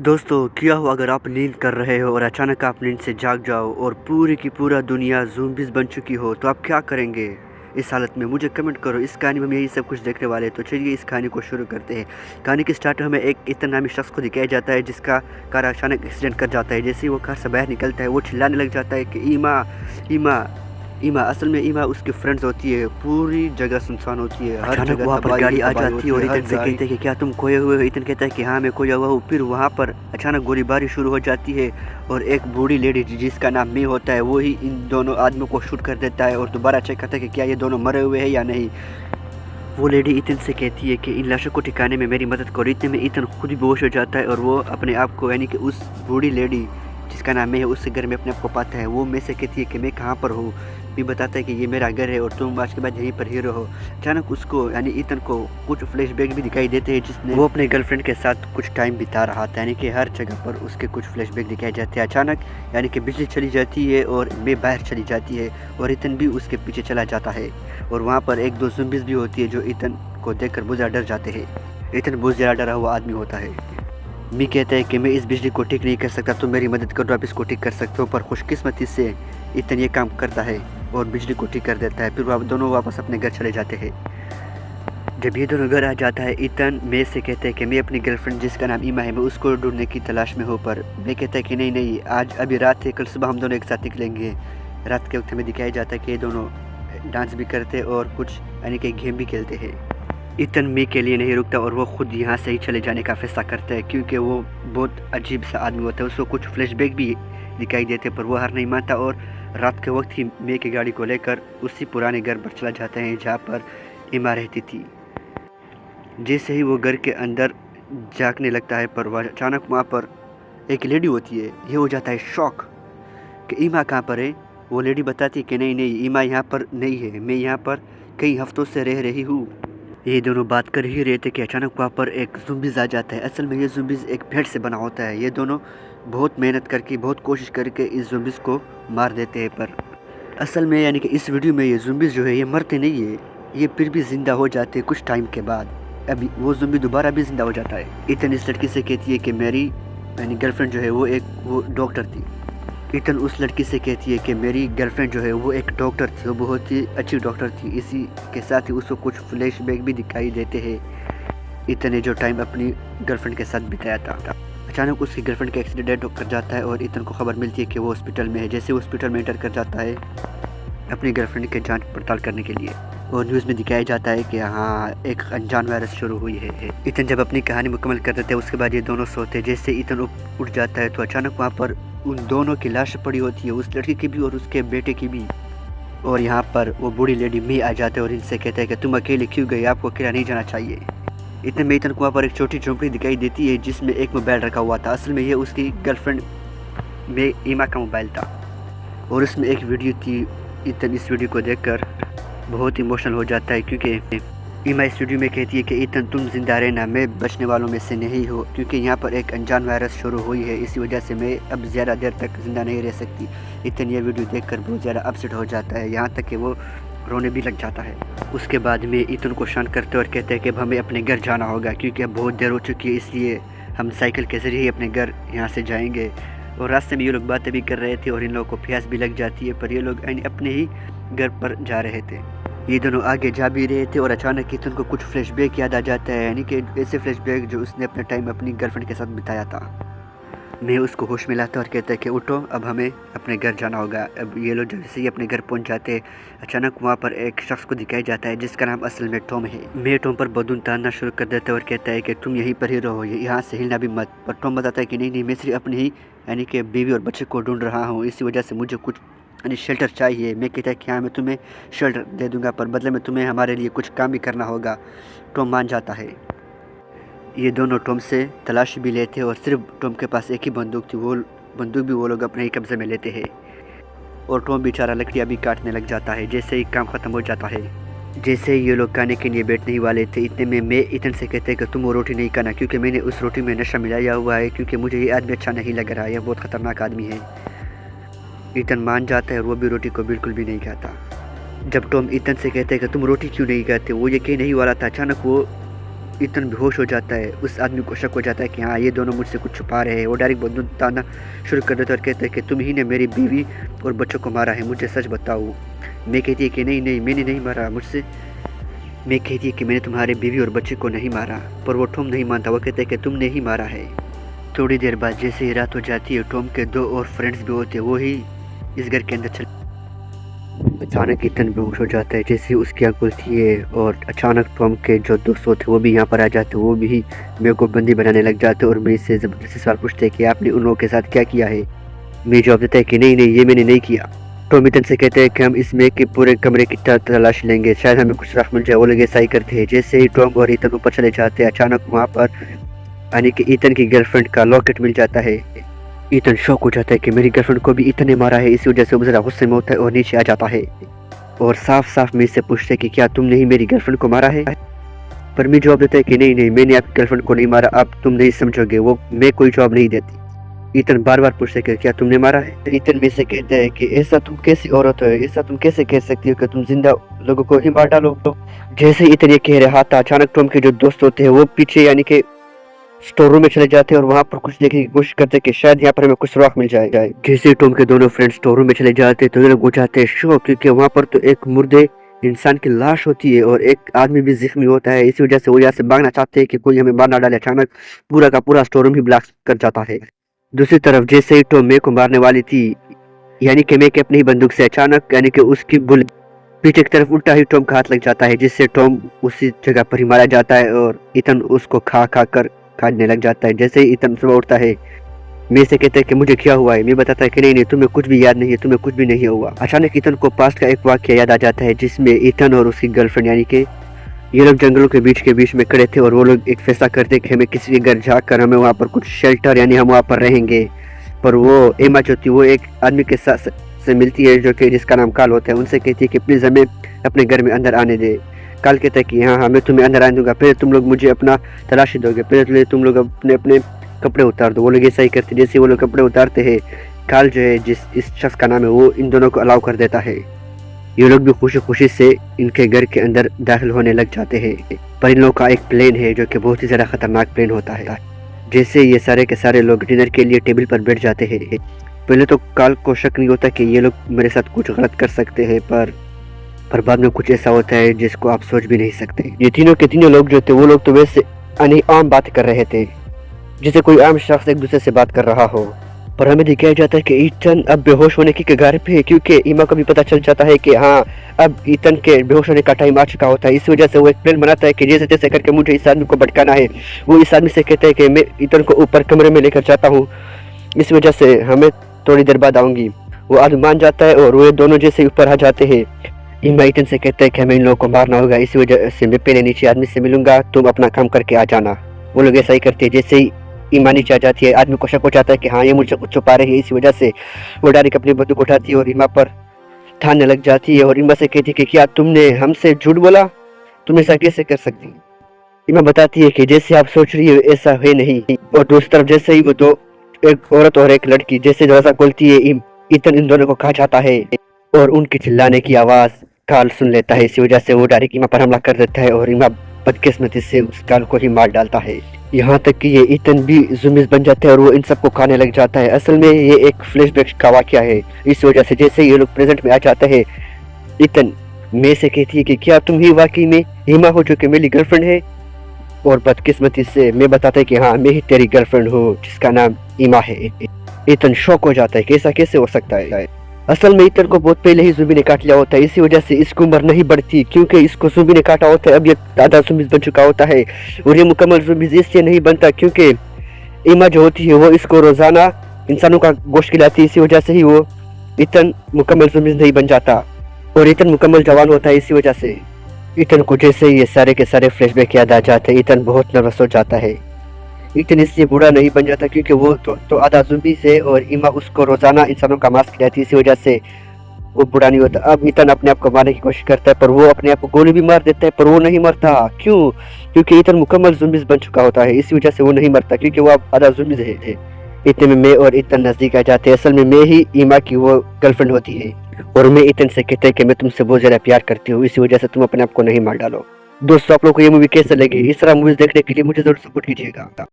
दोस्तों, क्या हो अगर आप नींद कर रहे हो और अचानक आप नींद से जाग जाओ और पूरी की पूरा दुनिया ज़ॉम्बीज़ बन चुकी हो, तो आप क्या करेंगे इस हालत में? मुझे कमेंट करो। इस कहानी में हम यही सब कुछ देखने वाले हैं, तो चलिए इस कहानी को शुरू करते हैं। कहानी के स्टार्ट में एक इतन नामी शख्स को दिखाया जाता है जिसका कार अचानक एक्सीडेंट कर जाता है। जैसे ही वो कार से बाहर निकलता है, वो चिल्लाने लग जाता है कि ईमा, ईमा, ईमा। असल में ईमा उसकी फ्रेंड्स होती है। पूरी जगह सुनसान होती है, हर जगह वहाँ पर गाड़ी आ जाती है और इतन से कहते हैं कि क्या तुम खोए हुए हो? इतन कहता है कि हाँ, मैं खोया हुआ हूँ। फिर वहाँ पर अचानक गोलीबारी शुरू हो जाती है और एक बूढ़ी लेडी जिसका नाम मी होता है, वो ही इन दोनों आदमियों को शूट कर देता है और दोबारा चेक करता है कि क्या ये दोनों मरे हुए हैं या नहीं। वो लेडी इतन से कहती है कि इन लाशों को ठिकाने में मेरी मदद करो। इतने में इतन खुद ही बेहोश हो जाता है और वो अपने आप को, यानी कि उस बूढ़ी लेडी जिसका नाम है, उससे घर में अपने आप को पाता है। वो मैं से कहती है कि मैं कहाँ पर हूँ। भी बताता है कि ये मेरा घर है और तुम आज के बाद यहीं पर ही रहो। अचानक उसको, यानी इतन को, कुछ फ्लैशबैक भी दिखाई देते हैं जिसमें वो अपने गर्लफ्रेंड के साथ कुछ टाइम बिता रहा था। यानी कि हर जगह पर उसके कुछ फ्लैशबैक दिखाए जाते हैं। अचानक यानी कि बिजली चली जाती है और मैं बाहर चली जाती है और इतन भी उसके पीछे चला जाता है। और वहाँ पर एक दो ज़ॉम्बीज़ भी होती है जो इतन को देखकर बहुत ज़्यादा डर जाते हैं। इतन बहुत ज़्यादा डरा हुआ आदमी होता है। मी कहता है कि मैं इस बिजली को ठीक नहीं कर सकता, तो मेरी मदद करो, आप इसको ठीक कर सकते हो। पर खुशकिस्मती से इतन ये काम करता है और बिजली को ठीक कर देता है। फिर वह दोनों वापस अपने घर चले जाते हैं। जब ये दोनों घर आ जाता है, इतन मैं से कहते हैं कि मैं अपनी गर्लफ्रेंड जिसका नाम ईमा है, मैं उसको ढूंढने की तलाश में हूँ। पर मैं कहता है कि नहीं नहीं, आज अभी रात है, कल सुबह हम दोनों एक साथ निकलेंगे। रात के वक्त हमें दिखाया जाता है कि ये दोनों डांस भी करते और कुछ यानी कि गेम भी खेलते हैं। इतन मी के लिए नहीं रुकता और वो खुद यहाँ से ही चले जाने का फैसला करता है, क्योंकि वो बहुत अजीब सा आदमी होता है। उसको कुछ फ्लैशबैक भी दिखाई देते, पर वो हार नहीं मानता और रात के वक्त ही मे की गाड़ी को लेकर उसी पुराने घर पर चला जाते हैं जहाँ पर ईमा रहती थी। जैसे ही वो घर के अंदर झांकने लगता है, पर वह अचानक वहाँ पर एक लेडी होती है। ये हो जाता है शौक कि ईमा कहाँ पर है। वो लेडी बताती है कि नहीं नहीं, ईमा यहाँ पर नहीं है, मैं यहाँ पर कई हफ्तों से रह रही हूँ। ये दोनों बात कर ही रहे थे कि अचानक वहाँ पर एक ज़ॉम्बीज़ आ जाता है। असल में ये ज़ॉम्बीज़ एक भेड़ से बना होता है। ये दोनों बहुत मेहनत करके, बहुत कोशिश करके इस ज़ॉम्बीज़ को मार देते हैं, पर असल में यानी कि इस वीडियो में ये ज़ॉम्बीज़ जो है ये मरते नहीं है, ये फिर भी ज़िंदा हो जाते हैं कुछ टाइम के बाद। अभी वो ज़ॉम्बी दोबारा भी ज़िंदा हो जाता है। इतन इस लड़की से कहती है कि मेरी यानी गर्लफ्रेंड जो है वो डॉक्टर थी। इतन उस लड़की से कहती है कि मेरी गर्लफ्रेंड जो है वो एक डॉक्टर थी, वो बहुत ही अच्छी डॉक्टर थी। इसी के साथ ही उसको कुछ फ्लैशबैक भी दिखाई देते हैं इतन ने जो टाइम अपनी गर्लफ्रेंड के साथ बिताया था। अचानक उसकी गर्लफ्रेंड का एक्सीडेंट कर जाता है और इतन को खबर मिलती है कि वो हॉस्पिटल में है। जैसे हॉस्पिटल में एंटर कर जाता है अपनी गर्लफ्रेंड के जांच पड़ताल करने के लिए, और न्यूज़ में दिखाया जाता है कि हाँ, एक अनजान वायरस शुरू हुई है। इतन जब अपनी कहानी मुकम्मल कर देते हैं, उसके बाद ये दोनों सोते हैं। जैसे इतन उठ जाता है तो अचानक वहाँ पर उन दोनों की लाश पड़ी होती है, उस लड़की की भी और उसके बेटे की भी। और यहाँ पर वो बूढ़ी लेडी मी आ जाते हैं और इनसे कहते हैं कि तुम अकेले क्यों गए, आपको अकेला नहीं जाना चाहिए। इतने में इतन को वहाँ पर एक छोटी झोंपड़ी दिखाई देती है जिसमें एक मोबाइल रखा हुआ था। असल में ये उसकी गर्लफ्रेंड में ईमा का मोबाइल था और उसमें एक वीडियो थी। इतन इस वीडियो को देखकर बहुत इमोशनल हो जाता है, क्योंकि ईमा इस वीडियो में कहती है कि इतन तुम जिंदा रहना, मैं बचने वालों में से नहीं हूँ, क्योंकि यहाँ पर एक अनजान वायरस शुरू हुई है, इसी वजह से मैं अब ज़्यादा देर तक ज़िंदा नहीं रह सकती। इतन ये वीडियो देखकर बहुत ज़्यादा अपसेट हो जाता है, यहाँ तक कि वो रोने भी लग जाता है। उसके बाद में इतन को शांत करते और कहते हैं कि अब हमें अपने घर जाना होगा, क्योंकि अब बहुत देर हो चुकी है, इसलिए हम साइकिल के ज़रिए ही अपने घर यहाँ से जाएंगे। और रास्ते में ये लोग बातें भी कर रहे थे और इन लोगों को प्यास भी लग जाती है, पर ये लोग अपने ही घर पर जा रहे थे। ये दोनों आगे जा भी रहे थे और अचानक इतन को कुछ फ्लैशबैक याद आ जाता है, यानी कि ऐसे फ्लैशबैक जो उसने अपना टाइम अपनी गर्लफ्रेंड के साथ बिताया था। मैं उसको होश में लाता और कहता है कि उठो, अब हमें अपने घर जाना होगा। अब ये लोग जैसे ही अपने घर पहुंच जाते, अचानक वहाँ पर एक शख्स को दिखाया जाता है जिसका नाम असल में टॉम है। मैं टॉम पर बदून तानना शुरू कर देता है और कहता है कि तुम यहीं पर ही रहो, यहाँ से हिलना भी मत। पर टॉम बताता है कि नहीं नहीं, मैं सिर्फ अपनी ही यानी कि बीवी और बच्चे को ढूंढ रहा हूँ, इसी वजह से मुझे कुछ यानी शेल्टर चाहिए। मैं कहता है कि हाँ, मैं तुम्हें शेल्टर दे दूंगा, पर बदले में तुम्हें हमारे लिए कुछ काम भी करना होगा। टॉम मान जाता है। ये दोनों टॉम से तलाशी भी लेते हैं और सिर्फ टॉम के पास एक ही बंदूक थी, वो बंदूक भी वो लोग अपने ही कब्जे में लेते हैं। और टॉम बेचारा लकड़ियाँ भी काटने लग जाता है। जैसे ही काम ख़त्म हो जाता है, जैसे ही ये लोग खाने के लिए बैठने ही वाले थे, इतने में मैं इतन से कहते हैं कि तुम वो रोटी नहीं खाना, क्योंकि मैंने उस रोटी में नशा मिलाया हुआ है, क्योंकि मुझे ये आदमी अच्छा नहीं लग रहा है, यह बहुत ख़तरनाक आदमी है। इतन मान जाता है और वो भी रोटी को बिल्कुल भी नहीं खाता। जब टॉम इतन से कहते हैं कि तुम रोटी क्यों नहीं खाते, वो ये कह नहीं वाला था, अचानक वो ईतन बेहोश हो जाता है। उस आदमी को शक हो जाता है कि हाँ, ये दोनों मुझसे कुछ छुपा रहे हैं। वो डायरेक्ट बंदूक ताना शुरू कर देता है और कहता है कि तुम ही ने मेरी बीवी और बच्चों को मारा है, मुझे सच बताओ। मैं कहती है कि नहीं नहीं, मैंने नहीं मारा। मैं कहती है कि मैंने तुम्हारे बीवी और बच्चे को नहीं मारा, पर वो टॉम नहीं मानता। वो कहता है कि तुमने ही मारा है। थोड़ी देर बाद जैसे ही रात हो जाती है, टॉम के 2 और फ्रेंड्स भी होते हैं, वो ही इस घर के अंदर अचानक ईतन बेहोश हो जाता है। जैसे उसकी आँख खुलती है और अचानक टॉम के जो दोस्त होते हैं वो भी यहाँ पर आ जाते हैं। वो भी मेरे को बंदी बनाने लग जाते हैं और मेरे से ज़बरदस्ती सवाल पूछते हैं कि आपने उन लोगों के साथ क्या किया है। मैं जवाब देता है कि नहीं नहीं, ये मैंने नहीं किया। टॉम ईतन से कहते हैं कि हम इसमें के पूरे कमरे की तलाश लेंगे, शायद हमें कुछ राह मिल जाए। वो लोग ऐसा ही करते हैं। जैसे ही टॉम और ईतन ऊपर चले जाते हैं, अचानक वहाँ पर यानी कि ईतन की गर्लफ्रेंड का लॉकेट मिल जाता है। ईतन शॉक हो जाता है कि मेरी गर्लफ्रेंड को भी ईतन ने मारा है। इसी वजह से वो ज़रा गुस्से में होता है और नीचे आ जाता है और साफ साफ मेरे से पूछते हैं कि क्या तुमने ही मेरी गर्लफ्रेंड को मारा है। पर मैं जवाब देता है कि नहीं नहीं, मैंने आपकी गर्लफ्रेंड को नहीं मारा, अब तुम नहीं समझोगे। वो मैं कोई जवाब नहीं देती। ईतन बार बार पूछते कि क्या तुमने मारा है। ईतन में से कहता है कि ऐसा तुम कैसी औरत हो, ऐसा तुम कैसे कह सकती हो कि तुम जिंदा लोगों को ही मार डालो। जैसे ईतन ये कह रहा था, अचानक टॉम के जो दोस्त होते हैं वो पीछे यानी कि स्टोर रूम में चले जाते हैं और वहाँ पर कुछ देखने की कोशिश करते हैं कि शायद यहाँ पर हमें कुछ सुराग मिल जाए। जैसे टॉम के दोनों फ्रेंड्स स्टोर रूम में चले जाते हैं तो ये लोग हो जाते हैं शॉक, क्योंकि वहाँ पर तो एक मुर्दे इंसान की लाश होती है और एक आदमी भी जख्मी होता है। इसी वजह से वो यहाँ से भागना चाहते हैं कि कोई हमें मार ना डाले। अचानक पूरा का पूरा स्टोर रूम ही ब्लास्ट कर जाता है। दूसरी तरफ जैसे ही टॉम मे को मारने वाली थी, यानी कि मे के अपनी बंदूक से अचानक यानी कि उसकी बुलेट पीछे की तरफ उल्टा ही टॉम का हाथ लग जाता है, जिससे टॉम उसी जगह पर ही मारा जाता है और ईतन उसको खा कर खाने लग जाता है। जैसे ही ईतन सुबह उठता है, मैं से कहता है कि मुझे क्या हुआ है। मैं बताता है कि नहीं नहीं, तुम्हें कुछ भी याद नहीं है, तुम्हें कुछ भी नहीं हुआ। अचानक ईतन को पास्ट का एक वाक्य याद आ जाता है, जिसमें ईतन और उसकी गर्लफ्रेंड यानी कि ये लोग जंगलों के बीच में खड़े थे और वो लोग एक फैसला करते कि हमें किसी के घर जाकर हमें वहाँ पर कुछ शेल्टर यानी हम वहाँ पर रहेंगे। पर वो एमा जो थी वो एक आदमी के साथ से मिलती है जो कि जिसका नाम काल होता है। उनसे कहती है कि प्लीज़ हमें अपने घर में अंदर आने दे। काल कहता है कि हाँ मैं तुम्हें अंदर आने दूंगा, पहले तुम लोग मुझे अपना तलाशी दोगे, पहले तुम लोग अपने अपने कपड़े उतार दो। वो लोग ऐसा ही करते। जैसे वो लोग कपड़े उतारते हैं, काल जो है जिस इस शख्स का नाम है वो इन दोनों को अलाउ कर देता है। ये लोग भी खुशी खुशी से इनके घर के अंदर दाखिल होने लग जाते हैं। पर इन लोगों का एक प्लेन है जो कि बहुत ही ज़्यादा खतरनाक प्लेन होता है। जैसे ये सारे के सारे लोग डिनर के लिए टेबल पर बैठ जाते हैं, पहले तो काल को शक नहीं होता कि ये लोग मेरे साथ कुछ गलत कर सकते हैं, पर बाद में कुछ ऐसा होता है जिसको आप सोच भी नहीं सकते। ये तीनों के तीनों लोग जो थे वो लोग तो वैसे आम बात कर रहे थे, जैसे कोई आम शख्स एक दूसरे से बात कर रहा हो। पर हमें दिखाया जाता है कि ईतन अब बेहोश होने की कगार पे है, क्योंकि ईमा को भी पता चल जाता है कि हाँ अब ईतन के बेहोश होने का टाइम आ चुका होता है। इस वजह से वो एक प्लान बनाता है कि जैसे तैसे करके मुझे इस आदमी को भटकाना है। वो इस आदमी से कहता है कि मैं ईतन को ऊपर कमरे में लेकर जाता हूँ, इस वजह से हमें थोड़ी देर बाद आऊँगी। वो आदमी मान जाता है और वो दोनों जैसे ऊपर आ जाते हैं। ईमा ईतन से कहता है कि हमें इन लोगों को मारना होगा, इसी वजह से मैं पहले नीचे आदमी से मिलूंगा, तुम अपना काम करके आ जाना। वो लोग ऐसा ही करते हैं। जैसे ही ईमा नीचे आ जाती है, आदमी को शक हो जाता है कि हाँ ये मुझसे कुछ छुपा रही है। इसी वजह से वो डायरेक्ट अपनी बंदूक उठाती है और ईमा पर ठाने लग जाती है और ईमा से कहती है कि क्या तुमने हमसे झूठ बोला, तुम ऐसा कैसे कर सकती। ईमा बताती है कि जैसे आप सोच रही हो ऐसा है नहीं। और दूसरी तरफ जैसे ही वो दो एक औरत और एक लड़की जैसे दरवाजा खोलती है, ईतन इन दोनों को खा जाता है और उनकी चिल्लाने की आवाज़ काल सुन लेता है। इसी वजह से वो डायरेक्ट ईमा पर हमला कर देता है और ईमा बदकिस्मती से उस काल को ही मार डालता है। यहाँ तक कि ये ईतन भी ज़ुम्मीज़ बन जाता है और वो इन सबको खाने लग जाता है। असल में ये एक फ्लैशबैक का वाक़या है। इस वजह से जैसे ये लोग प्रेजेंट में आ जाते हैं, ईतन मैं से कहती है कि क्या तुम ही वाकई में ईमा हो जो कि मेरी गर्लफ्रेंड है। और बदकिस्मती से मैं बताता है कि हाँ मैं ही तेरी गर्लफ्रेंड हूँ जिसका नाम ईमा है। ईतन शॉक हो जाता है कि ऐसा कैसे हो सकता है। असल में ईतन को बहुत पहले ही ज़ुम्बी ने काट लिया होता है, इसी वजह से इसकी उम्र नहीं बढ़ती, क्योंकि इसको ज़ुम्बी ने काटा होता है। अब ये आधा ज़ुम्बी बन चुका होता है और ये मुकम्मल ज़ुम्बी इसलिए नहीं बनता क्योंकि ईमा जो होती है वो इसको रोज़ाना इंसानों का गोश्त खिलाती है। इसी वजह से ही वो ईतन मुकम्मल ज़ुम्बी नहीं बन जाता और ईतन मुकम्मल जवान होता है। इसी वजह से ईतन को जैसे ये सारे के सारे फ्लैशबैक याद आ जाते हैं, ईतन बहुत नर्वस हो जाता है। ईतन इसलिए बूढ़ा नहीं बन जाता क्योंकि वो तो आधा ज़ुम्बी से और ईमा उसको रोज़ाना इंसानों का मांस खिलाती है, इसी वजह से वो बूढ़ा नहीं होता। अब ईतन अपने आप को मारने की कोशिश करता है, पर वो अपने आप को गोली भी मार देता है, पर वो नहीं मरता। क्यों? क्योंकि ईतन मुकम्मल ज़ुम्बी बन चुका होता है, इसी वजह से वो नहीं मरता, क्योंकि वो अब आधा ज़ुम्बी है। इतने में मैं और ईतन नज़दीक आ जाते हैं। असल में मैं ही ईमा की वो गर्लफ्रेंड होती है और मैं ईतन से कहते हैं कि मैं तुमसे बहुत ज़्यादा प्यार करती हूँ, इसी वजह से तुम अपने आप को नहीं मार डालो। दोस्तों आप लोग को ये मूवी कैसे लगी? इस तरह मूवीज देखने के लिए मुझे जरूर सपोर्ट कीजिएगा।